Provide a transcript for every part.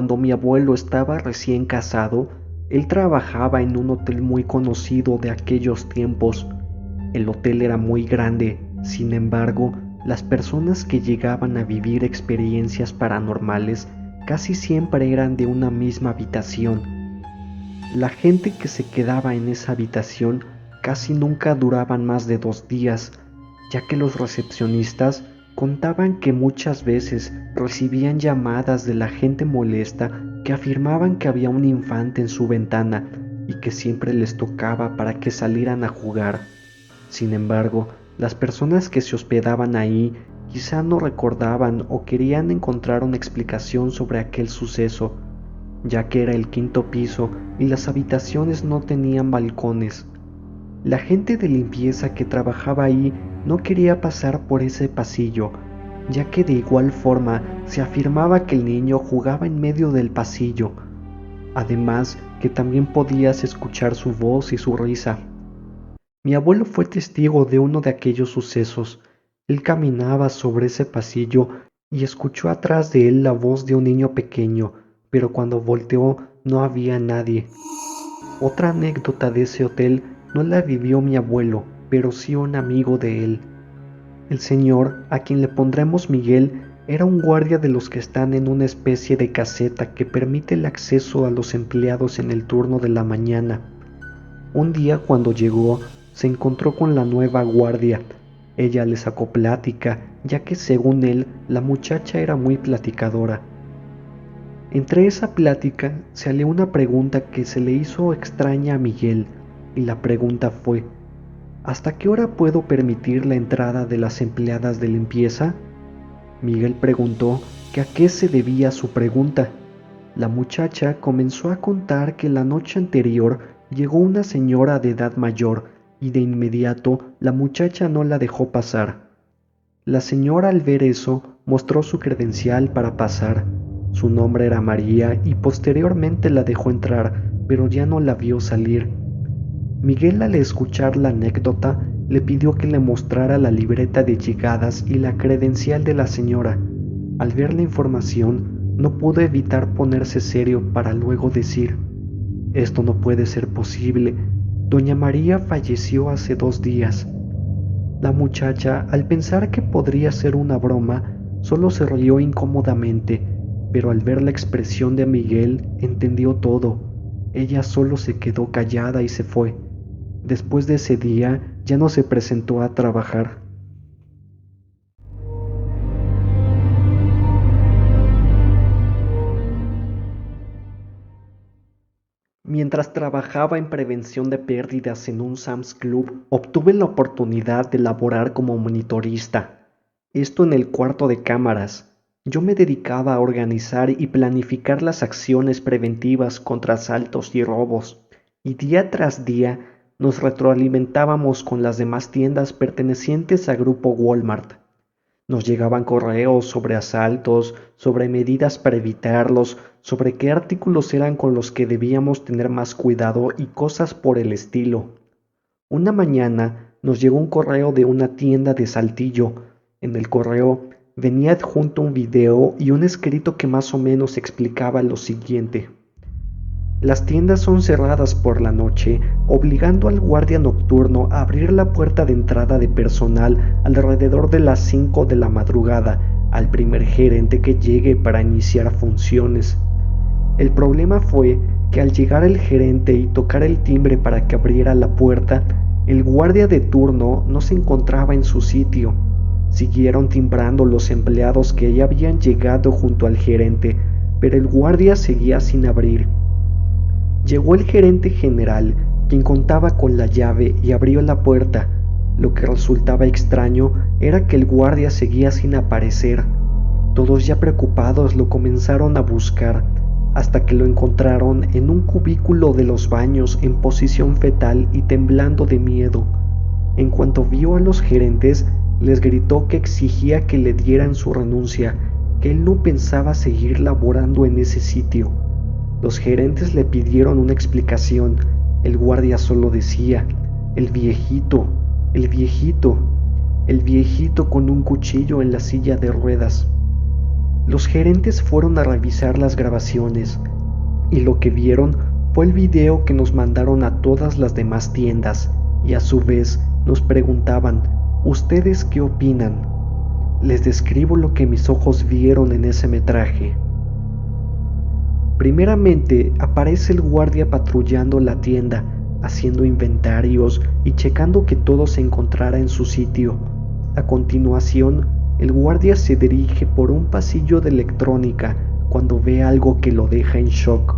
cuando mi abuelo estaba recién casado, él trabajaba en un hotel muy conocido de aquellos tiempos. El hotel era muy grande, sin embargo, las personas que llegaban a vivir experiencias paranormales casi siempre eran de una misma habitación. La gente que se quedaba en esa habitación casi nunca duraban más de 2 días, ya que los recepcionistas contaban que muchas veces recibían llamadas de la gente molesta que afirmaban que había un infante en su ventana y que siempre les tocaba para que salieran a jugar. Sin embargo, las personas que se hospedaban ahí quizá no recordaban o querían encontrar una explicación sobre aquel suceso, ya que era el quinto piso y las habitaciones no tenían balcones. La gente de limpieza que trabajaba ahí no quería pasar por ese pasillo, ya que de igual forma se afirmaba que el niño jugaba en medio del pasillo, además que también podías escuchar su voz y su risa. Mi abuelo fue testigo de uno de aquellos sucesos. Él caminaba sobre ese pasillo y escuchó atrás de él la voz de un niño pequeño, pero cuando volteó no había nadie. Otra anécdota de ese hotel no la vivió mi abuelo, pero sí un amigo de él. El señor, a quien le pondremos Miguel, era un guardia de los que están en una especie de caseta que permite el acceso a los empleados en el turno de la mañana. Un día cuando llegó, se encontró con la nueva guardia. Ella le sacó plática, ya que según él, la muchacha era muy platicadora. Entre esa plática salió una pregunta que se le hizo extraña a Miguel, y la pregunta fue: ¿hasta qué hora puedo permitir la entrada de las empleadas de limpieza? Miguel preguntó que a qué se debía su pregunta. La muchacha comenzó a contar que la noche anterior llegó una señora de edad mayor y de inmediato la muchacha no la dejó pasar. La señora al ver eso mostró su credencial para pasar. Su nombre era María y posteriormente la dejó entrar, pero ya no la vio salir. Miguel, al escuchar la anécdota, le pidió que le mostrara la libreta de llegadas y la credencial de la señora. Al ver la información, no pudo evitar ponerse serio para luego decir: «Esto no puede ser posible. Doña María falleció hace 2 días». La muchacha, al pensar que podría ser una broma, solo se rió incómodamente, pero al ver la expresión de Miguel, entendió todo. Ella solo se quedó callada y se fue. Después de ese día, ya no se presentó a trabajar. Mientras trabajaba en prevención de pérdidas en un Sam's Club, obtuve la oportunidad de laborar como monitorista. Esto en el cuarto de cámaras. Yo me dedicaba a organizar y planificar las acciones preventivas contra asaltos y robos, y día tras día nos retroalimentábamos con las demás tiendas pertenecientes al grupo Walmart. Nos llegaban correos sobre asaltos, sobre medidas para evitarlos, sobre qué artículos eran con los que debíamos tener más cuidado y cosas por el estilo. Una mañana nos llegó un correo de una tienda de Saltillo. En el correo venía adjunto un video y un escrito que más o menos explicaba lo siguiente: las tiendas son cerradas por la noche, obligando al guardia nocturno a abrir la puerta de entrada de personal alrededor de las 5 de la madrugada al primer gerente que llegue para iniciar funciones. El problema fue que al llegar el gerente y tocar el timbre para que abriera la puerta, el guardia de turno no se encontraba en su sitio. Siguieron timbrando los empleados que ya habían llegado junto al gerente, pero el guardia seguía sin abrir. Llegó el gerente general, quien contaba con la llave, y abrió la puerta. Lo que resultaba extraño era que el guardia seguía sin aparecer. Todos ya preocupados lo comenzaron a buscar, hasta que lo encontraron en un cubículo de los baños en posición fetal y temblando de miedo. En cuanto vio a los gerentes, les gritó que exigía que le dieran su renuncia, que él no pensaba seguir laborando en ese sitio. Los gerentes le pidieron una explicación. El guardia solo decía: el viejito, el viejito, el viejito con un cuchillo en la silla de ruedas. Los gerentes fueron a revisar las grabaciones y lo que vieron fue el video que nos mandaron a todas las demás tiendas y a su vez nos preguntaban, ¿ustedes qué opinan? Les describo lo que mis ojos vieron en ese metraje. Primeramente aparece el guardia patrullando la tienda, haciendo inventarios y checando que todo se encontrara en su sitio. A continuación, el guardia se dirige por un pasillo de electrónica cuando ve algo que lo deja en shock.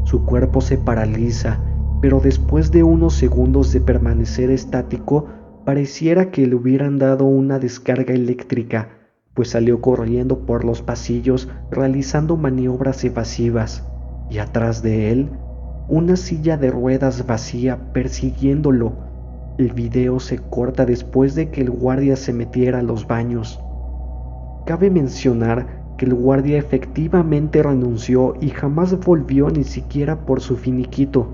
Su cuerpo se paraliza, pero después de unos segundos de permanecer estático, pareciera que le hubieran dado una descarga eléctrica, pues salió corriendo por los pasillos realizando maniobras evasivas, y atrás de él, una silla de ruedas vacía persiguiéndolo. El video se corta después de que el guardia se metiera a los baños. Cabe mencionar que el guardia efectivamente renunció y jamás volvió ni siquiera por su finiquito,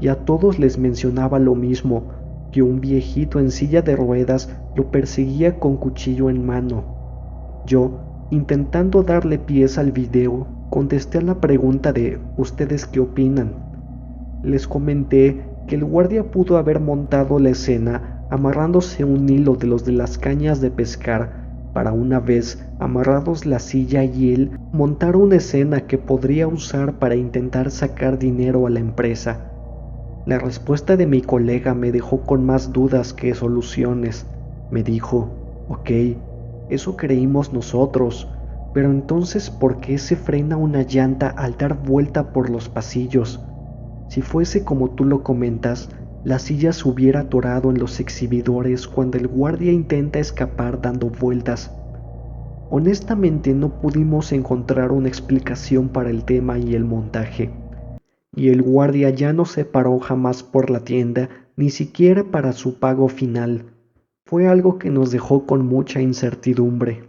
y a todos les mencionaba lo mismo, que un viejito en silla de ruedas lo perseguía con cuchillo en mano. Yo, intentando darle pies al video, contesté a la pregunta de ¿ustedes qué opinan? Les comenté que el guardia pudo haber montado la escena amarrándose un hilo de los de las cañas de pescar para una vez amarrados la silla y él montar una escena que podría usar para intentar sacar dinero a la empresa. La respuesta de mi colega me dejó con más dudas que soluciones. Me dijo, ok, eso creímos nosotros, pero entonces ¿por qué se frena una llanta al dar vuelta por los pasillos? Si fuese como tú lo comentas, la silla se hubiera atorado en los exhibidores cuando el guardia intenta escapar dando vueltas. Honestamente no pudimos encontrar una explicación para el tema y el montaje, y el guardia ya no se paró jamás por la tienda, ni siquiera para su pago final. Fue algo que nos dejó con mucha incertidumbre.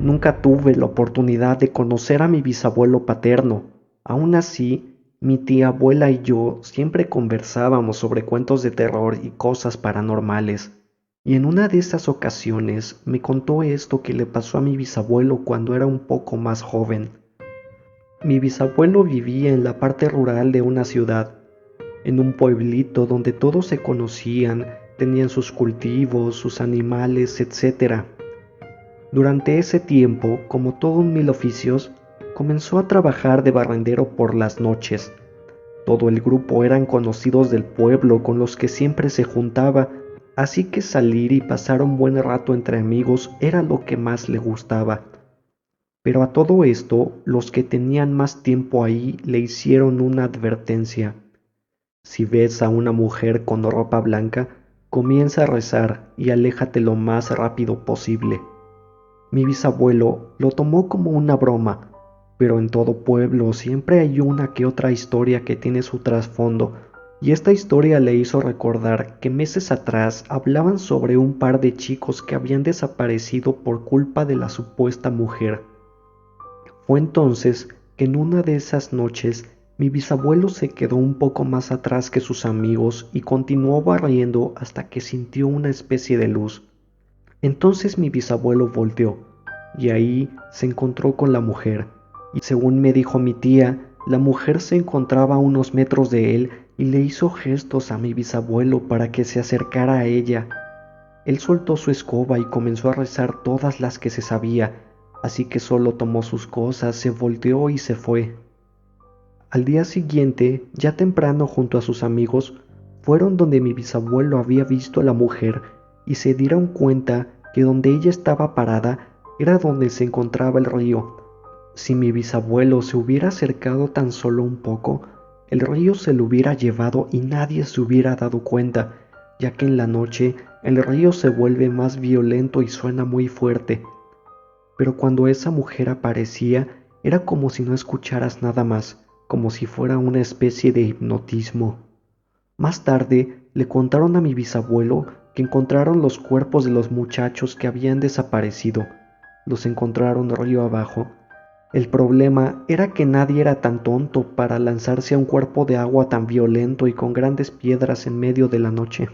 Nunca tuve la oportunidad de conocer a mi bisabuelo paterno. Aún así, mi tía abuela y yo siempre conversábamos sobre cuentos de terror y cosas paranormales. Y en una de esas ocasiones me contó esto que le pasó a mi bisabuelo cuando era un poco más joven. Mi bisabuelo vivía en la parte rural de una ciudad, en un pueblito donde todos se conocían, tenían sus cultivos, sus animales, etc. Durante ese tiempo, como todo en mil oficios, comenzó a trabajar de barrendero por las noches. Todo el grupo eran conocidos del pueblo con los que siempre se juntaba, así que salir y pasar un buen rato entre amigos era lo que más le gustaba. Pero a todo esto, los que tenían más tiempo ahí le hicieron una advertencia. Si ves a una mujer con ropa blanca, comienza a rezar y aléjate lo más rápido posible. Mi bisabuelo lo tomó como una broma, pero en todo pueblo siempre hay una que otra historia que tiene su trasfondo, y esta historia le hizo recordar que meses atrás hablaban sobre un par de chicos que habían desaparecido por culpa de la supuesta mujer. Fue entonces que en una de esas noches mi bisabuelo se quedó un poco más atrás que sus amigos y continuó barriendo hasta que sintió una especie de luz. Entonces mi bisabuelo volteó y ahí se encontró con la mujer, y según me dijo mi tía, la mujer se encontraba a unos metros de él y le hizo gestos a mi bisabuelo para que se acercara a ella. Él soltó su escoba y comenzó a rezar todas las que se sabía, así que solo tomó sus cosas, se volteó y se fue. Al día siguiente, ya temprano junto a sus amigos, fueron donde mi bisabuelo había visto a la mujer y se dieron cuenta que donde ella estaba parada era donde se encontraba el río. Si mi bisabuelo se hubiera acercado tan solo un poco, el río se lo hubiera llevado y nadie se hubiera dado cuenta, ya que en la noche el río se vuelve más violento y suena muy fuerte. Pero cuando esa mujer aparecía, era como si no escucharas nada más, como si fuera una especie de hipnotismo. Más tarde le contaron a mi bisabuelo que encontraron los cuerpos de los muchachos que habían desaparecido. Los encontraron río abajo. El problema era que nadie era tan tonto para lanzarse a un cuerpo de agua tan violento y con grandes piedras en medio de la noche.